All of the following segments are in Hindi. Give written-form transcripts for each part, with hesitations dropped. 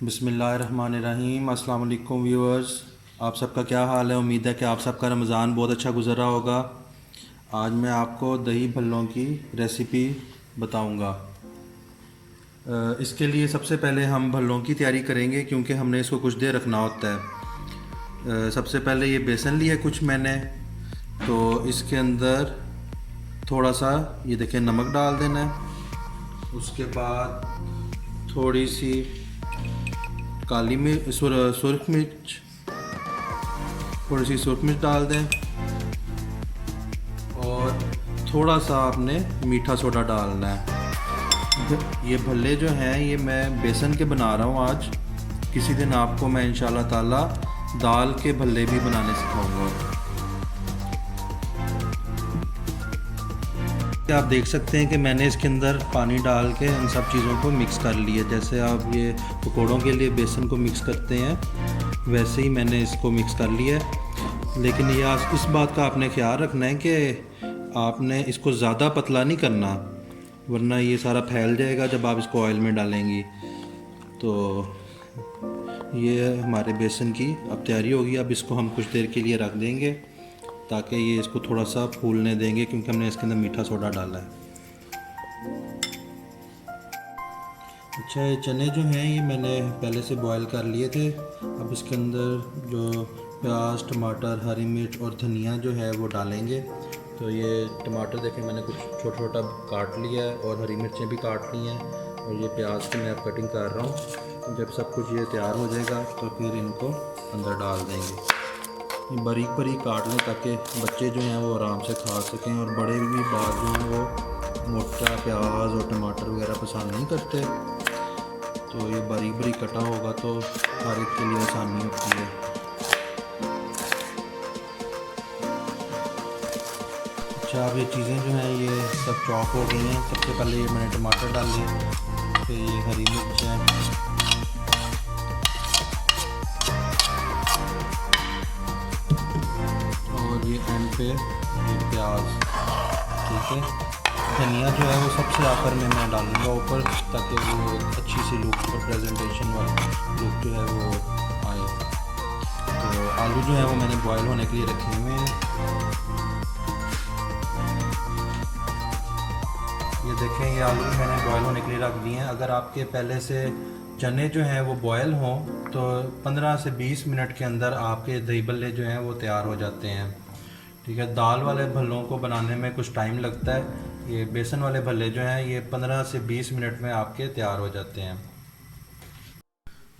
बिस्मिल्लाहिर्रहमानिर्रहीम। अस्सलाम वालेकुम व्यूअर्स, आप सबका क्या हाल है। उम्मीद है कि आप सबका रमज़ान बहुत अच्छा गुज़र रहा होगा। आज मैं आपको दही भल्लों की रेसिपी बताऊंगा। इसके लिए सबसे पहले हम भल्लों की तैयारी करेंगे क्योंकि हमने इसको कुछ देर रखना होता है। सबसे पहले ये बेसन लिया कुछ मैंने, तो इसके अंदर थोड़ा सा ये देखें नमक डाल देना है। उसके बाद थोड़ी सी काली मिर्च सुरख मिर्च, थोड़ी सी सुरख मिर्च डाल दें और थोड़ा सा आपने मीठा सोडा डालना है। ये भल्ले जो हैं ये मैं बेसन के बना रहा हूँ आज। किसी दिन आपको मैं इंशाल्लाह ताला दाल के भल्ले भी बनाने सिखाऊंगा। आप देख सकते हैं कि मैंने इसके अंदर पानी डाल के इन सब चीज़ों को मिक्स कर लिया। जैसे आप ये पकौड़ों के लिए बेसन को मिक्स करते हैं वैसे ही मैंने इसको मिक्स कर लिया है। लेकिन ये इस बात का आपने ख्याल रखना है कि आपने इसको ज़्यादा पतला नहीं करना, वरना ये सारा फैल जाएगा जब आप इसको ऑयल में डालेंगी। तो ये हमारे बेसन की अब तैयारी होगी। अब इसको हम कुछ देर के लिए रख देंगे ताकि ये इसको थोड़ा सा फूलने देंगे, क्योंकि हमने इसके अंदर मीठा सोडा डाला है। अच्छा, ये चने जो हैं ये मैंने पहले से बॉईल कर लिए थे। अब इसके अंदर जो प्याज, टमाटर, हरी मिर्च और धनिया जो है वो डालेंगे। तो ये टमाटर देखें मैंने कुछ छोटा छोटा काट लिया है और हरी मिर्चें भी काट ली हैं और ये प्याज की मैं अब कटिंग कर रहा हूँ। जब सब कुछ ये तैयार हो जाएगा तो फिर इनको अंदर डाल देंगे। बारीक बारीक काट लें ताकि बच्चे जो हैं वो आराम से खा सकें, और बड़े भी बात जो हैं वो मोटा प्याज और टमाटर वगैरह पसंद नहीं करते। तो ये बारीक बारीक कटा होगा तो हर एक के लिए आसानी होती है। अच्छा, अब ये चीज़ें जो हैं ये सब चॉप हो गई हैं। सबसे पहले ये मैंने टमाटर डाले, फिर ये हरी मिर्च है, और ये एंड पे ये प्याज। ठीक है, धनिया जो है वो सबसे आखिर में मैं डालूँगा ऊपर, ताकि वो अच्छी सी लुक और प्रेजेंटेशन वाली लुक जो है वो आए। तो आलू जो है वो मैंने बॉयल होने के लिए रखे हुए हैं। ये देखें, ये आलू मैंने बॉयल होने के लिए रख दिए हैं। अगर आपके पहले से चने जो हैं वो बॉयल हों तो 15 से 20 मिनट के अंदर आपके दही भल्ले जो हैं वो तैयार हो जाते हैं। ठीक है, दाल वाले भल्लों को बनाने में कुछ टाइम लगता है। ये बेसन वाले भल्ले जो हैं ये 15 से 20 मिनट में आपके तैयार हो जाते हैं।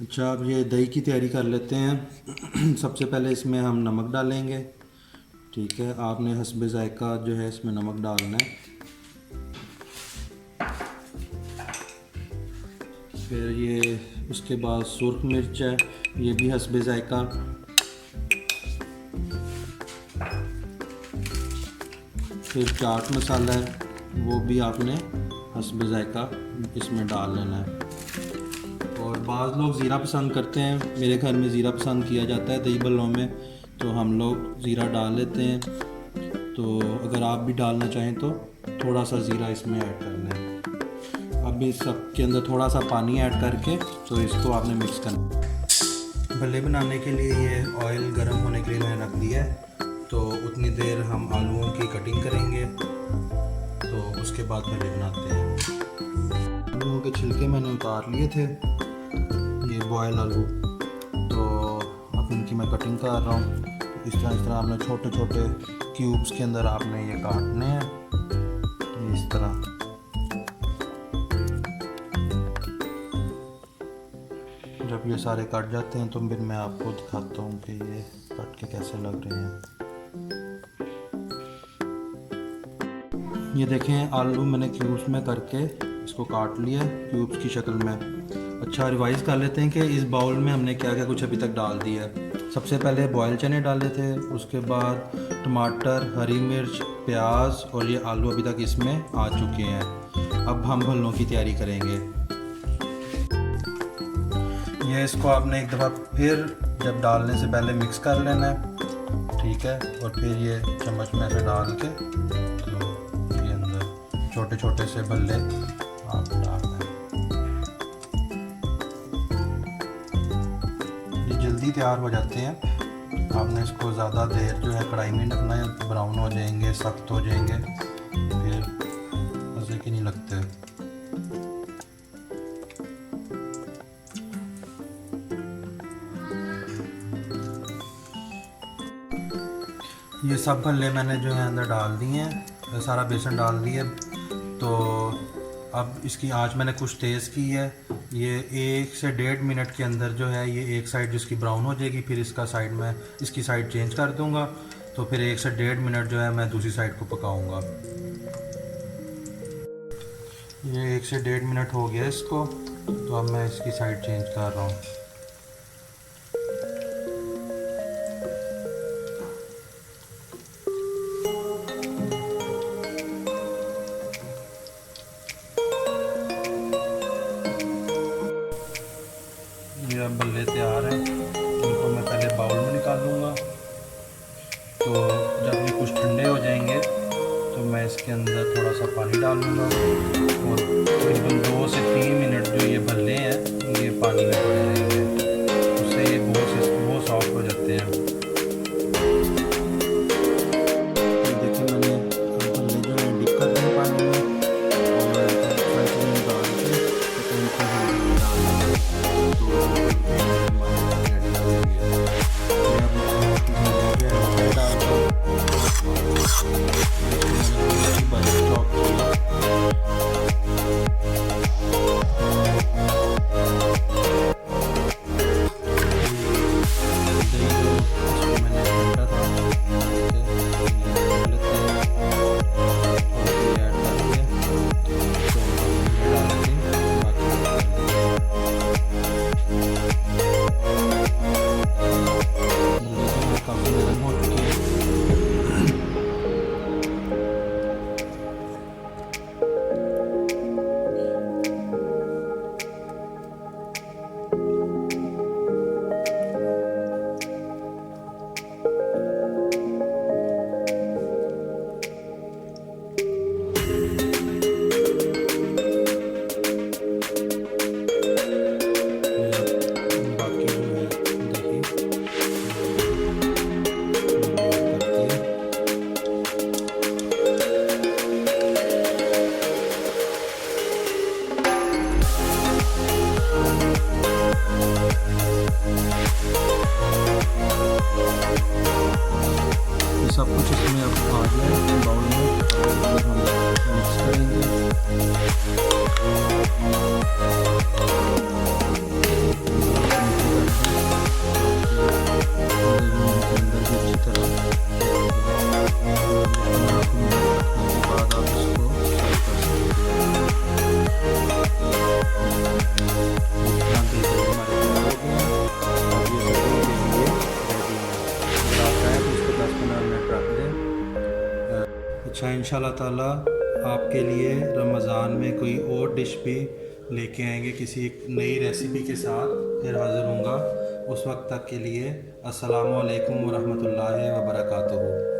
अच्छा, अब ये दही की तैयारी कर लेते हैं। सबसे पहले इसमें हम नमक डालेंगे। ठीक है, आपने हस्बे ज़ायका जो है इसमें नमक डालना है। फिर ये उसके बाद सुरख मिर्च है, ये भी हस्बे ज़ायका। फिर चाट मसाला है, वो भी आपने हस्बे ज़ायका इसमें डाल लेना है। और बाज़ लोग ज़ीरा पसंद करते हैं, मेरे घर में ज़ीरा पसंद किया जाता है दही भल्लों में, तो हम लोग ज़ीरा डाल लेते हैं। तो अगर आप भी डालना चाहें तो थोड़ा सा ज़ीरा इसमें ऐड करना है। अब इस सब के अंदर थोड़ा सा पानी ऐड करके तो इसको आपने मिक्स करना। भल्ले बनाने के लिए ये ऑयल गर्म होने के लिए मैंने रख दिया है, तो उतनी देर हम आलूओं की कटिंग करेंगे, तो उसके बाद भल्ले बनाते हैं। आलूओं के छिलके मैंने उतार लिए थे, ये बॉयल आलू, तो अब इनकी मैं कटिंग कर रहा हूँ। इस तरह आपने छोटे छोटे क्यूब्स के अंदर आपने ये काटने हैं, इस तरह। जब ये सारे कट जाते हैं तो फिर मैं आपको दिखाता हूँ कि ये कट के कैसे लग रहे हैं। ये देखें, आलू मैंने क्यूब्स में करके इसको काट लिया क्यूब्स की शक्ल में। अच्छा, रिवाइज़ कर लेते हैं कि इस बाउल में हमने क्या क्या कुछ अभी तक डाल दिया है। सबसे पहले बॉयल चने डाले थे, उसके बाद टमाटर, हरी मिर्च, प्याज और ये आलू अभी तक इसमें आ चुके हैं। अब हम भल्लों की तैयारी करेंगे। ये इसको आपने एक दफ़ा फिर जब डालने से पहले मिक्स कर लेना है। ठीक है, और फिर ये चम्मच में से डाल के तो ये अंदर छोटे छोटे से भल्ले आप डालना है। जल्दी तैयार हो जाते हैं। आपने इसको ज़्यादा देर जो है कढ़ाई में रखना है, ब्राउन हो जाएंगे, सख्त हो जाएंगे, फिर मज़े के नहीं लगते। ये सब भल्ले मैंने जो है अंदर डाल दिए हैं, सारा बेसन डाल दिया। तो अब इसकी आंच मैंने कुछ तेज़ की है। ये 1 से 1.5 मिनट के अंदर जो है ये एक साइड जिसकी ब्राउन हो जाएगी, फिर इसकी साइड चेंज कर दूंगा। तो फिर 1 से 1.5 मिनट जो है मैं दूसरी साइड को पकाऊंगा। ये 1 से 1.5 मिनट हो गया इसको, तो अब मैं इसकी साइड चेंज कर रहा हूँ। ये अब भल्ले तैयार हैं, इनको मैं पहले बाउल में निकाल लूँगा। तो जब ये कुछ ठंडे हो जाएंगे तो मैं इसके अंदर थोड़ा सा पानी डाल लूँगा और तकरीबन 2 से 3 मिनट जो ये भल्ले हैं ये पानी में पड़े रहेंगे, उससे ये बहुत सॉफ्ट हो जाते हैं। देखिए मैंने भल्ले जो है डिप कर दिए पानी में और डाल के इनको सब कुछ इसमें अब आ गया है बाउल में, और हम मिक्स करेंगे। अच्छा, इंशाल्लाह ताला आपके लिए रमज़ान में कोई और डिश भी लेके आएंगे, किसी एक नई रेसिपी के साथ फिर हाज़िर होऊंगा। उस वक्त तक के लिए अस्सलामु अलैकुम व रहमतुल्लाहि व बरकातुहू।